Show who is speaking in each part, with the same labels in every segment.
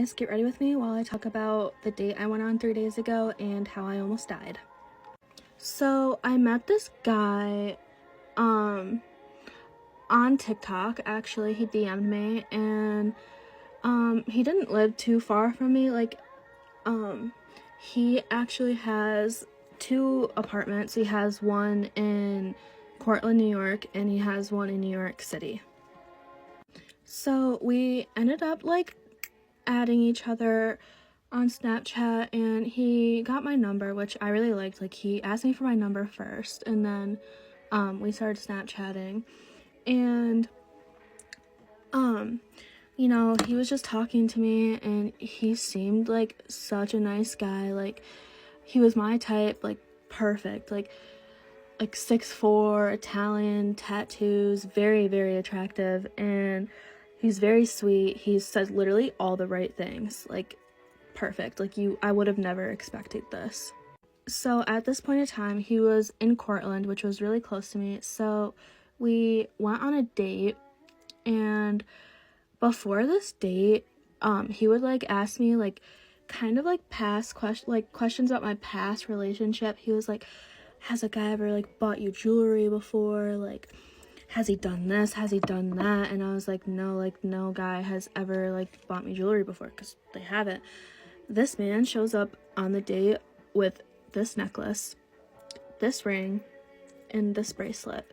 Speaker 1: guys, get ready with me while I talk about the date I went on 3 days ago and how I almost died. So I met this guy on TikTok. Actually, he DM'd me, and he didn't live too far from me. He actually has 2 apartments. He has one in Cortland, New York, and he has one in New York City. So we ended up adding each other on Snapchat, and he got my number, which I really liked. He asked me for my number first, and then we started Snapchatting, and you know, he was just talking to me, and he seemed like such a nice guy. He was my type, perfect, 6'4", Italian, tattoos, very, very attractive, and he's very sweet. He said literally all the right things, perfect. I would have never expected this. So at this point in time, he was in Cortland, which was really close to me. So we went on a date, and before this date, he would ask me past questions about my past relationship. He was like, has a guy ever bought you jewelry before? Has he done this? Has he done that? And I was like, no, no guy has ever bought me jewelry before, because they haven't. This man shows up on the date with this necklace, this ring, and this bracelet.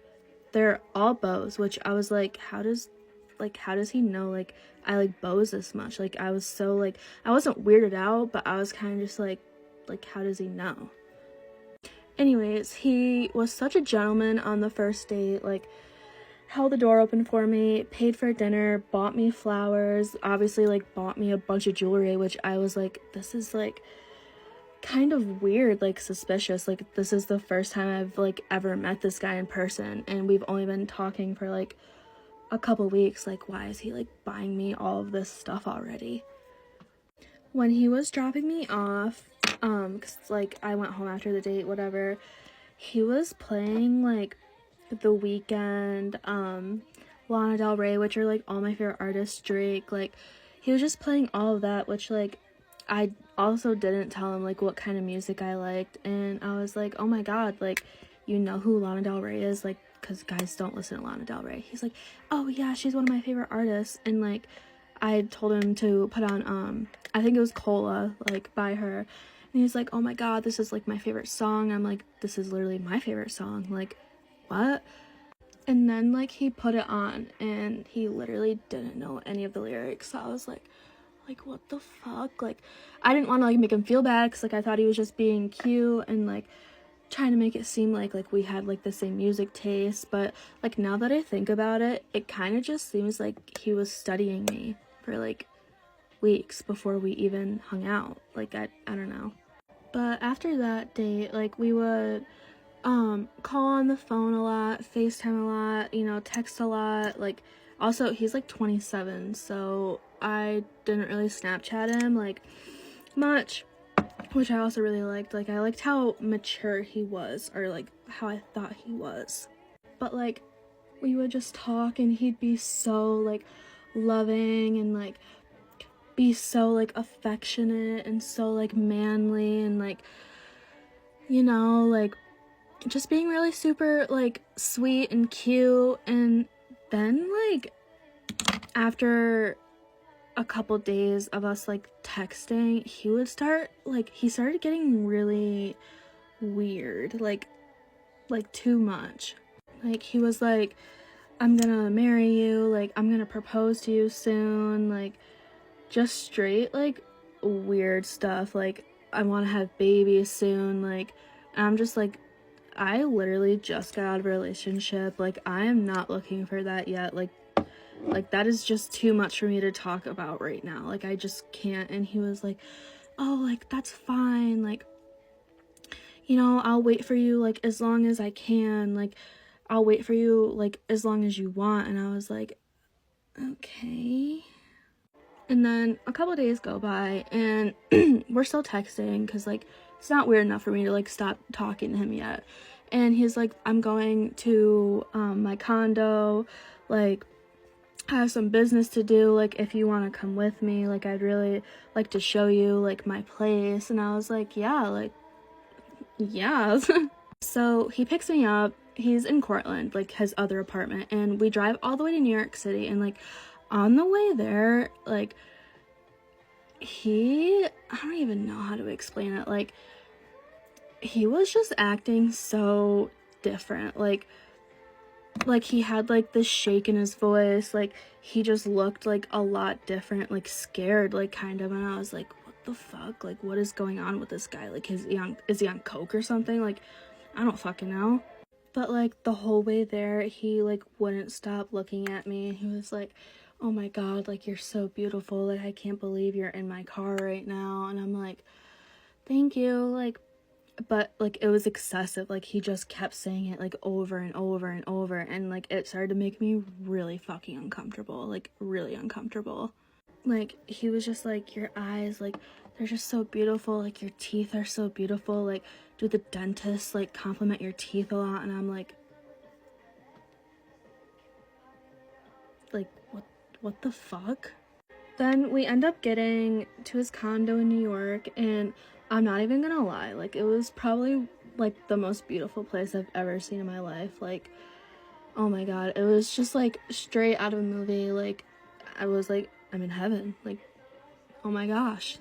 Speaker 1: They're all bows, which I was like, how does he know I like bows this much? I was so I wasn't weirded out, but I was kind of just like how does he know? Anyways, he was such a gentleman on the first date, held the door open for me, paid for dinner, bought me flowers, obviously bought me a bunch of jewelry, which I was like, this is kind of weird, suspicious. This is the first time I've ever met this guy in person, and we've only been talking for a couple weeks. Why is he buying me all of this stuff already? When he was dropping me off, cause I went home after the date, whatever, he was playing The Weeknd, Lana Del Rey, which are all my favorite artists, Drake. He was just playing all of that, which I also didn't tell him what kind of music I liked, and I was like, oh my god, you know who Lana Del Rey is? Because guys don't listen to Lana Del Rey. He's like, oh yeah, she's one of my favorite artists. And I told him to put on I think it was Cola, by her, and he's like, oh my god, this is my favorite song. I'm like, this is literally my favorite song. What? And then he put it on, and he literally didn't know any of the lyrics. So I was like what the fuck? I didn't want to make him feel bad, because I thought he was just being cute and trying to make it seem like we had the same music taste. But now that I think about it, it kind of just seems like he was studying me for weeks before we even hung out. I don't know. But after that date, we would call on the phone a lot, FaceTime a lot, you know, text a lot. Also, he's 27, so I didn't really Snapchat him much, which I also really liked. I liked how mature he was, or how I thought he was. But we would just talk, and he'd be so loving, and be so affectionate, and so manly, and you know, just being really super sweet and cute. And then after a couple days of us texting, he would start he started getting really weird, too much. He was I'm gonna marry you, I'm gonna propose to you soon, just straight weird stuff, I want to have babies soon. I'm just I literally just got out of a relationship. I am not looking for that yet. That is just too much for me to talk about right now. I just can't. And he was like, oh, that's fine. You know, I'll wait for you, as long as I can. I'll wait for you, as long as you want. And I was like, okay. And then a couple days go by, and we're still texting, because it's not weird enough for me to stop talking to him yet. And he's like, I'm going to my condo, I have some business to do, like, if you want to come with me, like, I'd really like to show you, like, my place. And I was like, yeah, like, yeah. So he picks me up. He's in Cortland, like, his other apartment, and we drive all the way to New York City. And, like, on the way there, like, I don't even know how to explain it, like, he was just acting so different, like he had, like, this shake in his voice, like, he just looked, like, a lot different, like, scared, like, kind of, and I was like, what the fuck, like, what is going on with this guy, like, is he on coke or something, like, I don't fucking know. But, like, the whole way there, he, like, wouldn't stop looking at me. He was like, oh my god, like, you're so beautiful, like, I can't believe you're in my car right now. And I'm like, thank you, like, but, like, it was excessive. Like, he just kept saying it, like, over and over and over, and, like, it started to make me really fucking uncomfortable, like, really uncomfortable. Like, he was just like, your eyes, like, they're just so beautiful, like, your teeth are so beautiful, like, do the dentist, like, compliment your teeth a lot? And I'm like, what the fuck? Then we end up getting to his condo in New York, and I'm not even gonna lie, like, it was probably, like, the most beautiful place I've ever seen in my life. Like, oh my god, it was just, like, straight out of a movie. Like, I was like, I'm in heaven, like, oh my gosh.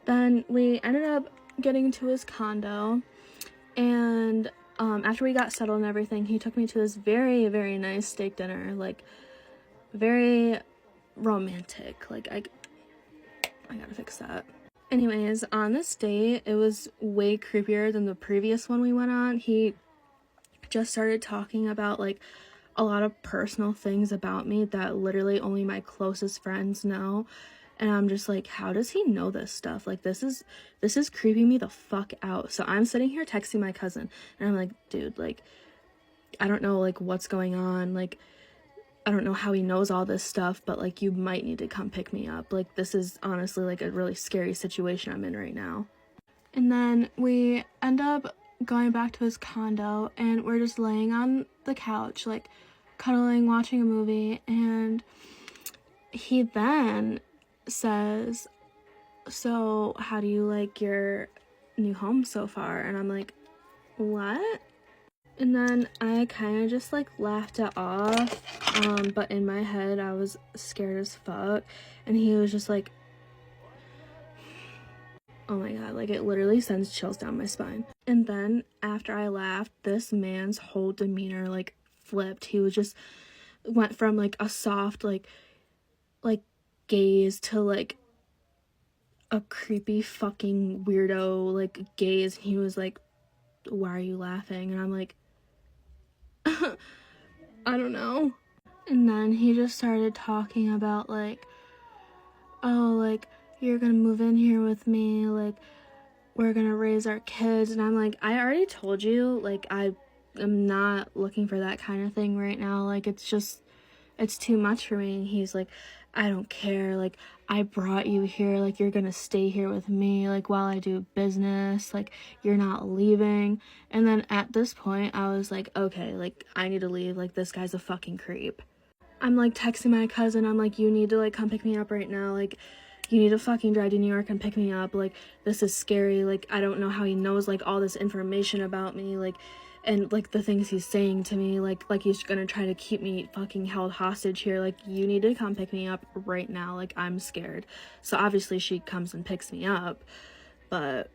Speaker 1: Then we ended up getting to his condo, and after we got settled and everything, he took me to this very, very nice steak dinner, like, very romantic. Like, I gotta fix that. Anyways, on this date, it was way creepier than the previous one we went on. He just started talking about, like, a lot of personal things about me that literally only my closest friends know. And I'm just like, how does he know this stuff? Like, this is creeping me the fuck out. So I'm sitting here texting my cousin, and I'm like, dude, like, I don't know, like, what's going on. Like, I don't know how he knows all this stuff, but, like, you might need to come pick me up. Like, this is honestly, like, a really scary situation I'm in right now. And then we end up going back to his condo, and we're just laying on the couch, like, cuddling, watching a movie, and he then says, so how do you like your new home so far? And I'm like, what? And then I kind of just, like, laughed it off, but in my head I was scared as fuck. And he was just like, oh my god, like, it literally sends chills down my spine. And then after I laughed, this man's whole demeanor, like, flipped. He was just went from, like, a soft, like gaze to, like, a creepy fucking weirdo, like, gaze. He was like, why are you laughing? And I'm like, I don't know. And then he just started talking about, like, oh, like, you're gonna move in here with me, like, we're gonna raise our kids. And I'm like, I already told you, like, I am not looking for that kind of thing right now. Like, it's too much for me. And he's like, I don't care, like, I brought you here, like, you're gonna stay here with me, like, while I do business, like, you're not leaving. And then at this point, I was like, okay, like, I need to leave, like, this guy's a fucking creep. I'm, like, texting my cousin, I'm like, you need to, like, come pick me up right now, like, you need to fucking drive to New York and pick me up, like, this is scary, like, I don't know how he knows, like, all this information about me, like, and, like, the things he's saying to me, like he's gonna try to keep me fucking held hostage here, like, you need to come pick me up right now, like, I'm scared. So obviously she comes and picks me up, but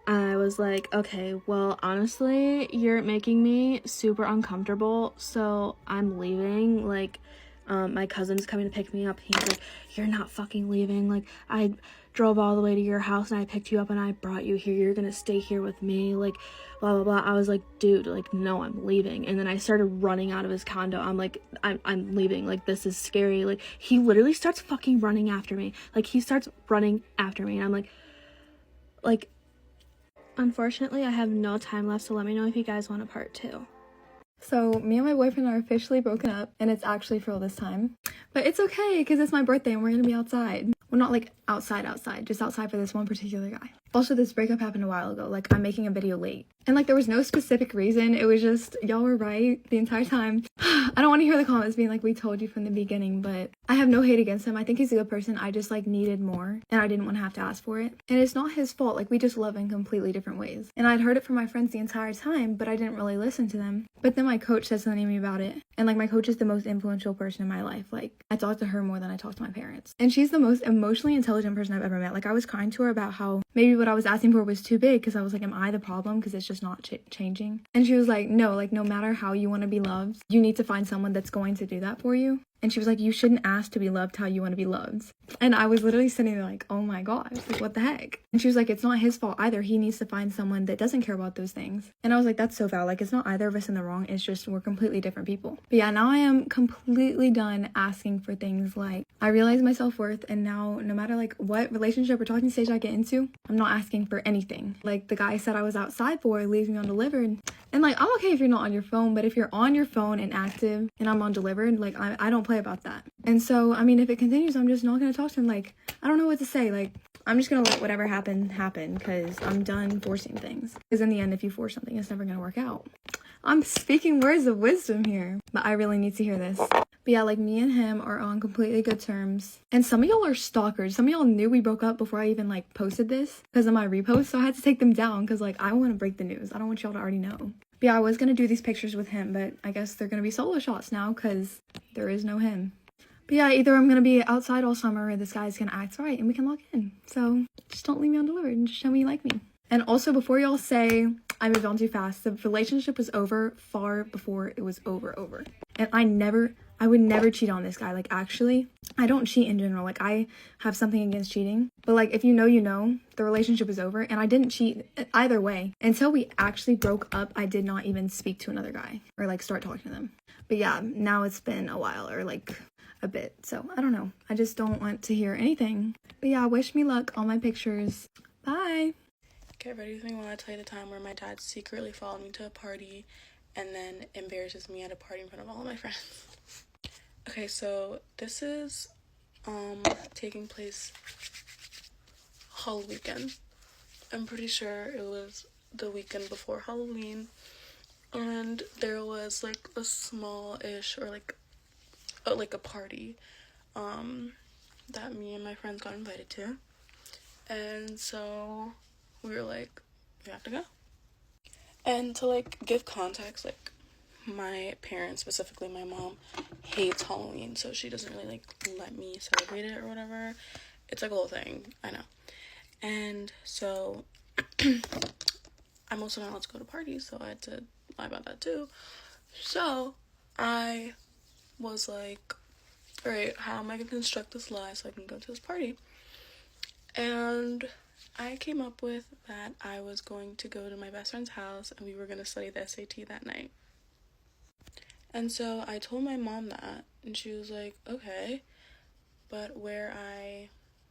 Speaker 1: I was like, okay, well, honestly, you're making me super uncomfortable, so I'm leaving. Like, my cousin's coming to pick me up. He's like, you're not fucking leaving, like, I drove all the way to your house and I picked you up and I brought you here, you're gonna stay here with me, like, blah blah blah. I was like, dude, like, no, I'm leaving. And then I started running out of his condo. I'm like, I'm leaving, like, this is scary. Like, he literally starts fucking running after me, like, he starts running after me, and I'm like, unfortunately, I have no time left, so let me know if you guys want a part 2.
Speaker 2: So me and my boyfriend are officially broken up, and it's actually for all this time. But it's okay, because it's my birthday and we're gonna be outside. Well, not like outside, just outside for this one particular guy. Also, this breakup happened a while ago. Like, I'm making a video late. And, like, there was no specific reason. It was just, y'all were right the entire time. I don't want to hear the comments being like, we told you from the beginning, but I have no hate against him. I think he's a good person. I just, like, needed more, and I didn't want to have to ask for it. And it's not his fault. Like, we just love in completely different ways. And I'd heard it from my friends the entire time, but I didn't really listen to them. But then my coach said something to me about it. And, like, my coach is the most influential person in my life. Like, I talk to her more than I talk to my parents. And she's the most emotionally intelligent person I've ever met. Like, I was crying to her about how maybe what I was asking for was too big, because I was like, am I the problem? Because it's just not changing. And she was like, no, like, no matter how you want to be loved, you need to find someone that's going to do that for you. And she was like, you shouldn't ask to be loved how you want to be loved. And I was literally sitting there like, oh my gosh, like, what the heck? And she was like, it's not his fault either. He needs to find someone that doesn't care about those things. And I was like, that's so valid. Like, it's not either of us in the wrong. It's just we're completely different people. But yeah, now I am completely done asking for things. Like, I realize my self-worth, and now no matter like what relationship or talking stage I get into, I'm not asking for anything. Like, the guy I said I was outside for leaves me undelivered. And like, I'm okay if you're not on your phone, but if you're on your phone and active and I'm undelivered, like, I don't play about that. And so, I mean, if it continues, I'm just not going to talk to him. Like, I don't know what to say. Like, I'm just going to let whatever happen, because I'm done forcing things. Because in the end, if you force something, it's never going to work out. I'm speaking words of wisdom here, but I really need to hear this. But yeah, like, me and him are on completely good terms. And some of y'all are stalkers. Some of y'all knew we broke up before I even, like, posted this because of my repost. So I had to take them down because, like, I want to break the news. I don't want y'all to already know. But yeah, I was going to do these pictures with him, but I guess they're going to be solo shots now because there is no him. But yeah, either I'm going to be outside all summer or this guy's going to act right and we can lock in. So just don't leave me undelivered and just show me you like me. And also, before y'all say I moved on too fast, the relationship was over far before it was over. And I would never cheat on this guy. Like, actually, I don't cheat in general. Like, I have something against cheating. But, like, if you know, the relationship is over. And I didn't cheat either way. Until we actually broke up, I did not even speak to another guy or, like, start talking to them. But yeah, now it's been a while, or, like, a bit. So, I don't know. I just don't want to hear anything. But yeah, wish me luck on my pictures. Bye!
Speaker 3: Get ready with me when I tell you the time where my dad secretly followed me to a party and then embarrasses me at a party in front of all of my friends. Okay, so this is taking place Halloween weekend. I'm pretty sure it was the weekend before Halloween, and there was like a small-ish, or like a party that me and my friends got invited to. And so we were like, we have to go. And to, like, give context, like, my parents, specifically my mom, hates Halloween, so she doesn't really, like, let me celebrate it or whatever. It's, like, a whole thing, I know. And so, I'm also not allowed to go to parties, so I had to lie about that, too. So, I was like, alright, how am I gonna construct this lie so I can go to this party? And I came up with that I was going to go to my best friend's house and we were going to study the SAT that night. And so I told my mom that, and she was like, okay. But where I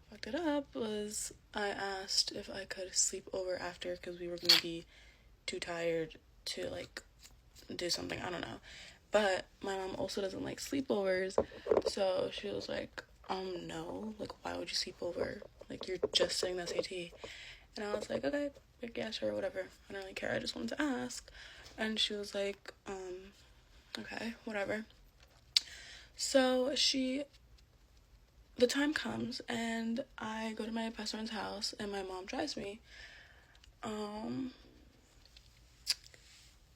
Speaker 3: fucked it up was I asked if I could sleep over after because we were going to be too tired to, like, do something. I don't know. But my mom also doesn't like sleepovers, so she was like, no, like, why would you sleep over? Like, you're just studying the SAT. And I was like, okay, like, yeah, sure, whatever. I don't really care. I just wanted to ask. And she was like, okay, whatever. So the time comes, and I go to my best friend's house, and my mom drives me.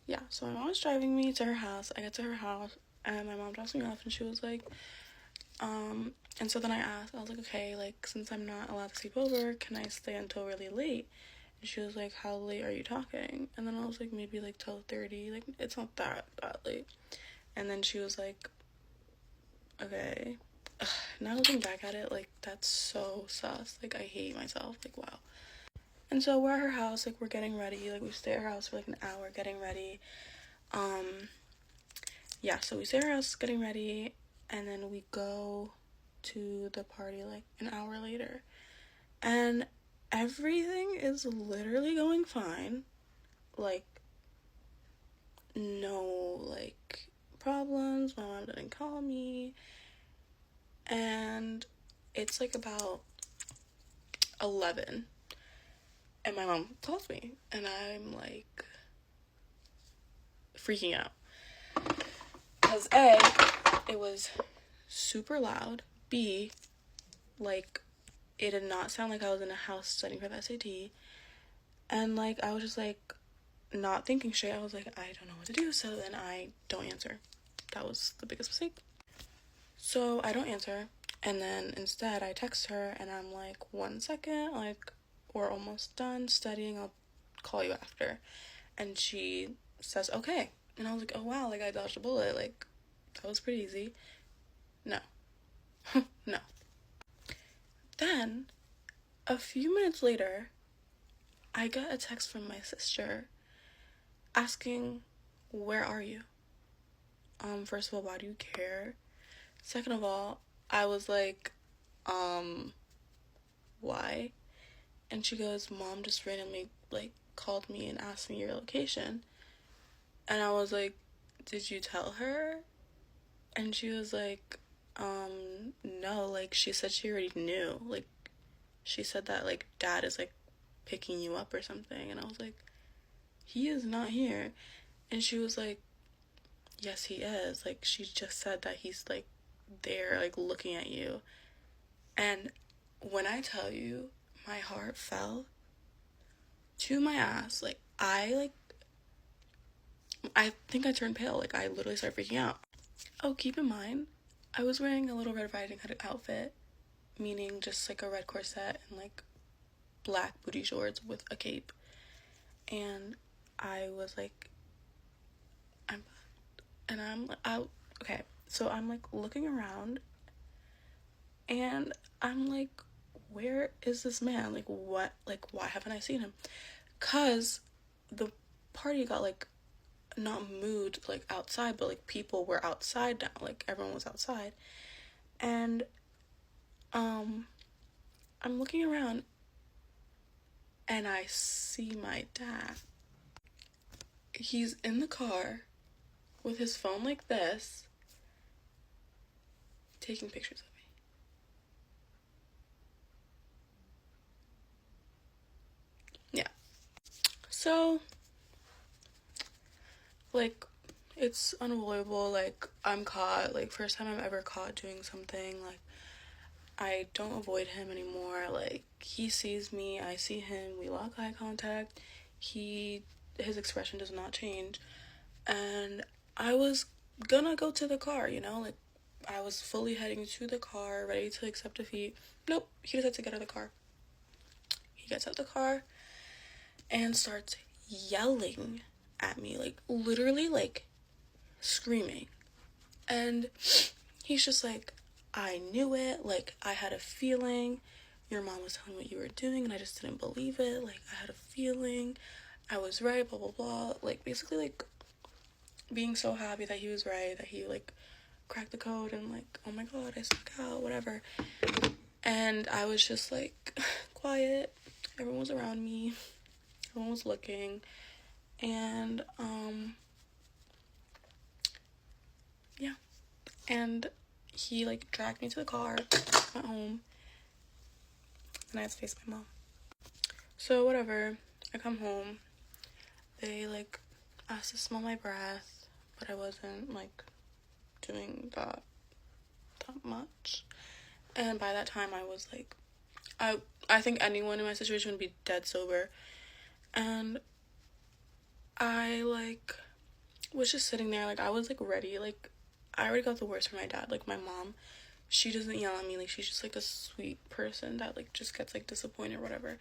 Speaker 3: Yeah, so my mom's driving me to her house. I get to her house, and my mom drops me off, and she was like, and so then I was like, okay, like, since I'm not allowed to sleep over, can I stay until really late? And she was like, how late are you talking? And then I was like, maybe, like, 12:30, like, it's not that late. And then she was like, okay. Ugh, now looking back at it, like, that's so sus. Like, I hate myself, like, wow. And so we're at her house, like, we're getting ready, like, we stay at her house for, like, an hour getting ready. Yeah, so we stay at her house getting ready, and then we go to the party, like, an hour later. And everything is literally going fine. Like, no, like, problems. My mom didn't call me. And it's, like, about 11. And my mom calls me, and I'm like freaking out. Because A, it was super loud. B, like, it did not sound like I was in a house studying for the SAT. And, like, I was just, like, not thinking straight. I was like, I don't know what to do. So then I don't answer. That was the biggest mistake. So I don't answer. And then instead I text her, and I'm like, 1 second, like, we're almost done studying. I'll call you after. And she says, okay. And I was like, oh, wow, like, I dodged a bullet. Like, that was pretty easy. No. No. Then, a few minutes later, I got a text from my sister asking, where are you? First of all, why do you care? Second of all, I was like, why? And she goes, Mom just randomly, like, called me and asked me your location. And I was like, did you tell her? And she was like, no, like, she said she already knew. Like, she said that, like, Dad is, like, picking you up or something. And I was like, he is not here. And she was like, yes, he is. Like, she just said that he's, like, there, like, looking at you. And when I tell you, my heart fell to my ass. Like, I think I turned pale. Like, I literally started freaking out. Oh, keep in mind, I was wearing a Little Red Riding Hood outfit, meaning just, like, a red corset and, like, black booty shorts with a cape. And I was like, okay, so I'm, like, looking around, and I'm like, where is this man? Like, what? Like, why haven't I seen him? 'Cause the party got, like, not moved, like, outside, but, like, people were outside now. Like, everyone was outside. And, I'm looking around, and I see my dad. He's in the car with his phone like this, taking pictures of me. Yeah. So, like, it's unavoidable. Like, I'm caught. Like, first time I'm ever caught doing something. Like, I don't avoid him anymore. Like, he sees me, I see him, we lock eye contact. His expression does not change. And I was gonna go to the car, you know? Like, I was fully heading to the car, ready to accept defeat. Nope, he decided to get out of the car. He gets out of the car and starts yelling at me, like, literally, like, screaming. And he's just like, I knew it, like, I had a feeling, your mom was telling me what you were doing, and I just didn't believe it, like, I had a feeling, I was right, blah, blah, blah, like, basically, like, being so happy that he was right, that he, like, cracked the code, and, like, oh my god, I stuck out, whatever. And I was just, like, quiet, everyone was around me, everyone was looking, and, yeah, and he, like, dragged me to the car, went home, and I had to face my mom. So, whatever, I come home, they, like, asked to smell my breath, but I wasn't, like, doing that much, and by that time, I was, like, I think anyone in my situation would be dead sober, and I, like, was just sitting there, like, I was, like, ready, like, I already got the worst from my dad, like, my mom, she doesn't yell at me, like, she's just, like, a sweet person that, like, just gets, like, disappointed or whatever,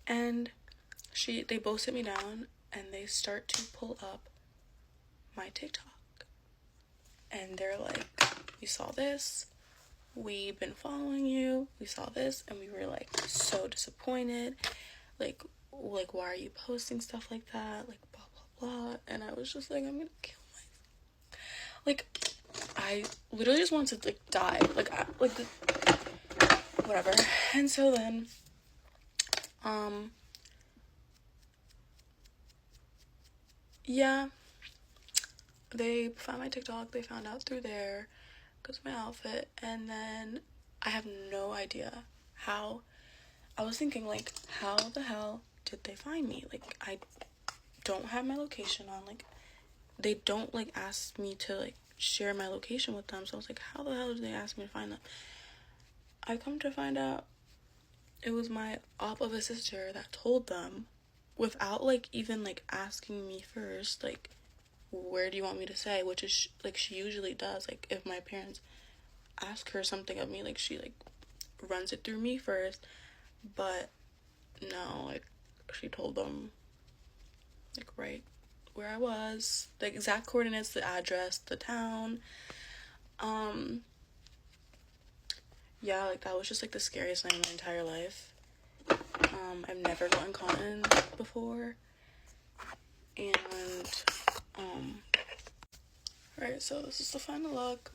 Speaker 3: and they both sit me down, and they start to pull up my TikTok, and they're like, we saw this, we've been following you, we saw this, and we were, like, so disappointed, like, why are you posting stuff like that, like, blah, blah, blah, and I was just like, I'm gonna kill myself, like, I literally just wanted to, like, die, whatever, and so then, yeah, they found my TikTok, they found out through there, because of my outfit, and then I have no idea how, I was thinking, like, how the hell did they find me? Like, I don't have my location on. Like, they don't, like, ask me to, like, share my location with them. So I was like, how the hell did they ask me to find them? I come to find out it was my op of a sister that told them without, like, even, like, asking me first, like, where do you want me to say? Which is, like, she usually does. Like, if my parents ask her something of me, like, she, like, runs it through me first. But no, like, she told them, like, right where I was, the exact coordinates, the address, the town. Yeah, like, that was just, like, the scariest night in my entire life. I've never gotten caught in before. And, right, so this is the final look.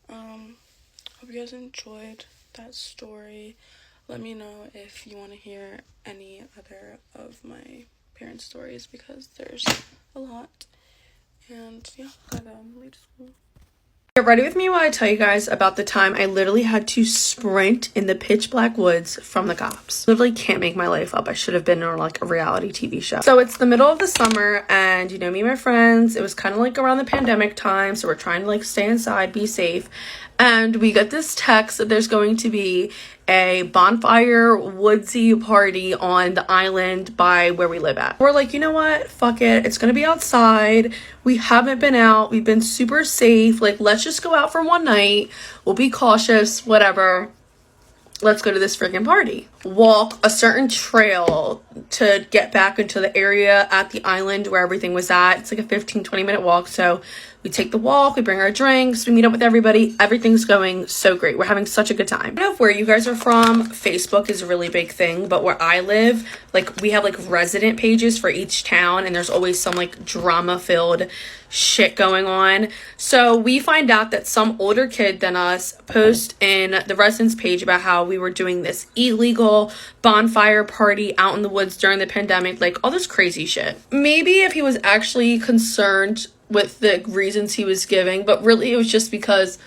Speaker 3: Hope you guys enjoyed that story. Let me know if you want to hear any other of my parents' stories, because there's a lot. And yeah, I'm late to school.
Speaker 4: Get ready with me while I tell you guys about the time I literally had to sprint in the pitch black woods from the cops. Literally can't make my life up. I should have been on like a reality TV show. So it's the middle of the summer, and you know, me and my friends, it was kind of like around the pandemic time, so we're trying to like stay inside, be safe. And we got this text that there's going to be a bonfire woodsy party on the island by where we live at. We're like, you know what? Fuck it. It's going to be outside. We haven't been out. We've been super safe. Like, let's just go out for one night. We'll be cautious, whatever. Let's go to this freaking party. Walk a certain trail to get back into the area at the island where everything was at. It's like a 15-20 minute walk. So we take the walk, we bring our drinks, we meet up with everybody. Everything's going so great. We're having such a good time. I don't know where you guys are from. Facebook is a really big thing, but where I live, like, we have like resident pages for each town, and there's always some like drama filled shit going on. So we find out that some older kid than us post in the residence page about how we were doing this illegal bonfire party out in the woods during the pandemic, like all this crazy shit. Maybe if he was actually concerned with the reasons he was giving, but really it was just because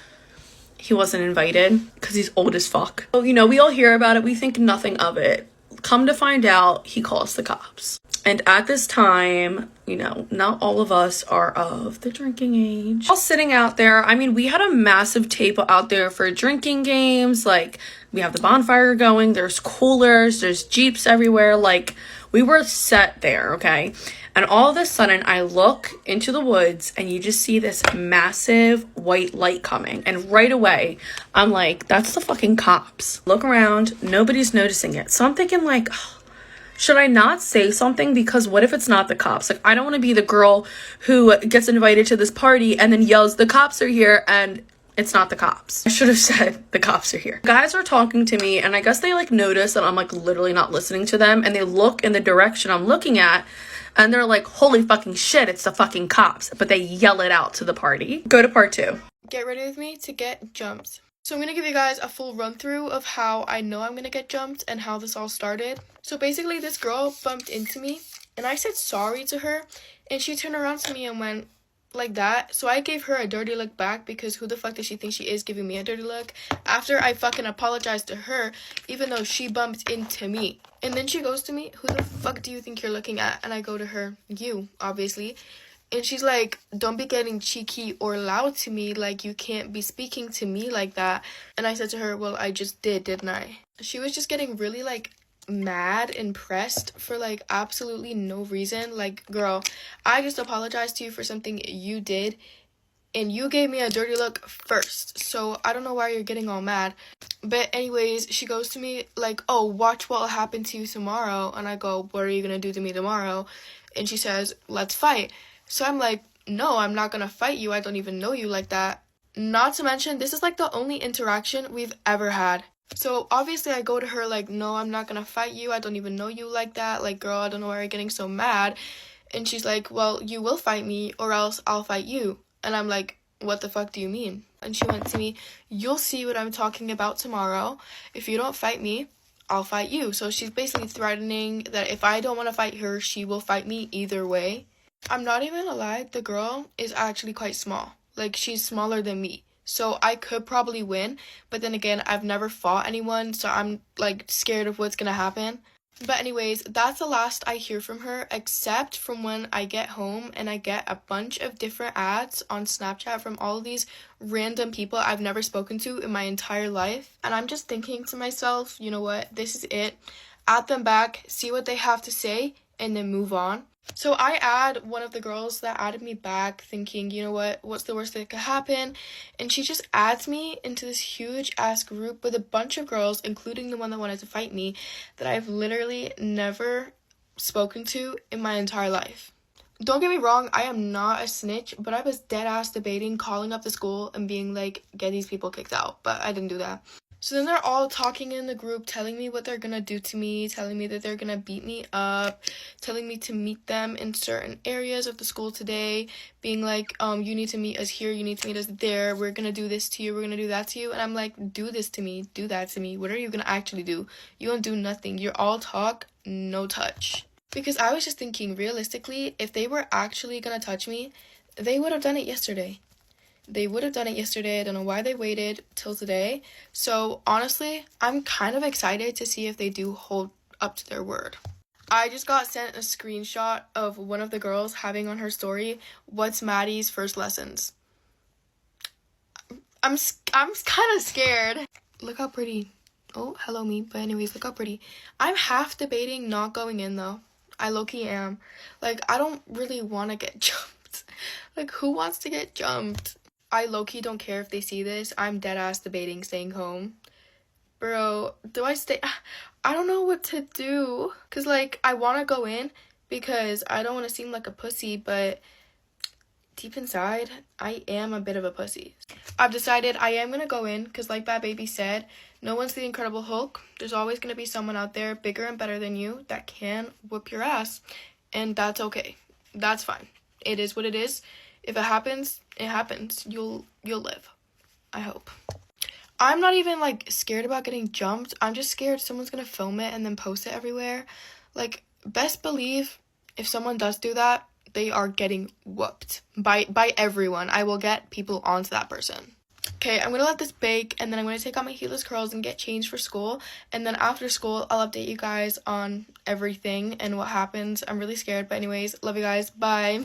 Speaker 4: he wasn't invited, because he's old as fuck. So, you know, we all hear about it, we think nothing of it. Come to find out, he calls the cops. And at this time, you know, not all of us are of the drinking age. All sitting out there, I mean, we had a massive table out there for drinking games. Like, we have the bonfire going, there's coolers, there's Jeeps everywhere. Like, we were set there, okay? And all of a sudden, I look into the woods and you just see this massive white light coming. And right away, I'm like, that's the fucking cops. Look around, nobody's noticing it. So I'm thinking like, oh, should I not say something? Because what if it's not the cops? Like, I don't want to be the girl who gets invited to this party and then yells, the cops are here, and it's not the cops. I should have said the cops are here. Guys are talking to me, and I guess they like notice that I'm like literally not listening to them, and they look in the direction I'm looking at, and they're like, holy fucking shit, it's the fucking cops. But they yell it out to the party. Go to part 2.
Speaker 2: Get ready with me to get jumped. So I'm going to give you guys a full run through of how I know I'm going to get jumped and how this all started. So basically this girl bumped into me and I said sorry to her, and she turned around to me and went like that. So I gave her a dirty look back, because who the fuck does she think she is giving me a dirty look after I fucking apologized to her, even though she bumped into me. And then she goes to me, who the fuck do you think you're looking at? And I go to her, you, obviously. And she's like, don't be getting cheeky or loud to me, like you can't be speaking to me like that. And I said to her, well, I just didn't I? She was just getting really like mad and pressed for like absolutely no reason. Like, girl, I just apologized to you for something you did, and you gave me a dirty look first, so I don't know why you're getting all mad. But anyways, she goes to me like, oh, watch what will happen to you tomorrow. And I go, what are you gonna do to me tomorrow? And she says, let's fight. So I'm like, no, I'm not gonna fight you. I don't even know you like that. Not to mention, this is like the only interaction we've ever had. So obviously I go to her like, no, I'm not gonna fight you. I don't even know you like that. Like, girl, I don't know why you're getting so mad. And she's like, well, you will fight me or else I'll fight you. And I'm like, what the fuck do you mean? And she went to me, you'll see what I'm talking about tomorrow. If you don't fight me, I'll fight you. So she's basically threatening that if I don't want to fight her, she will fight me either way. I'm not even gonna lie, the girl is actually quite small. Like, she's smaller than me. So I could probably win, but then again, I've never fought anyone, so I'm like scared of what's gonna happen.
Speaker 4: But anyways, that's the last I hear from her, except from when I get home and I get a bunch of different ads on Snapchat from all of these random people I've never spoken to in my entire life. And I'm just thinking to myself, you know what, this is it. Add them back, see what they have to say, and then move on. So I add one of the girls that added me back thinking, you know what, what's the worst that could happen? And she just adds me into this huge ass group with a bunch of girls, including the one that wanted to fight me, that I've literally never spoken to in my entire life. Don't get me wrong, I am not a snitch, but I was dead ass debating calling up the school and being like, get these people kicked out, but I didn't do that. So then they're all talking in the group, telling me what they're gonna do to me, telling me that they're gonna beat me up, telling me to meet them in certain areas of the school today, being like, you need to meet us here, you need to meet us there, we're gonna do this to you, we're gonna do that to you. And I'm like, do this to me, do that to me. What are you gonna actually do? You don't do nothing. You're all talk, no touch. Because I was just thinking, realistically, if they were actually gonna touch me, they would have done it yesterday. They would have done it yesterday. I don't know why they waited till today. So honestly, I'm kind of excited to see if they do hold up to their word. I just got sent a screenshot of one of the girls having on her story, what's Maddie's first lessons? I'm kind of scared. Look how pretty. Oh, hello me. But anyways, look how pretty. I'm half debating not going in though. I low-key am. Like, I don't really want to get jumped. Like, who wants to get jumped? I low-key don't care if they see this. I'm dead-ass debating staying home. Bro, do I stay? I don't know what to do. Because, like, I want to go in because I don't want to seem like a pussy, but deep inside, I am a bit of a pussy. I've decided I am going to go in because, like Bad Baby said, no one's the Incredible Hulk. There's always going to be someone out there bigger and better than you that can whoop your ass. And that's okay. That's fine. It is what it is. If it happens, it happens. You'll live. I hope. I'm not even, like, scared about getting jumped. I'm just scared someone's gonna film it and then post it everywhere. Like, best believe if someone does do that, they are getting whooped by everyone. I will get people onto that person. Okay, I'm gonna let this bake, and then I'm gonna take out my heatless curls and get changed for school. And then after school, I'll update you guys on everything and what happens. I'm really scared, but anyways, love you guys. Bye.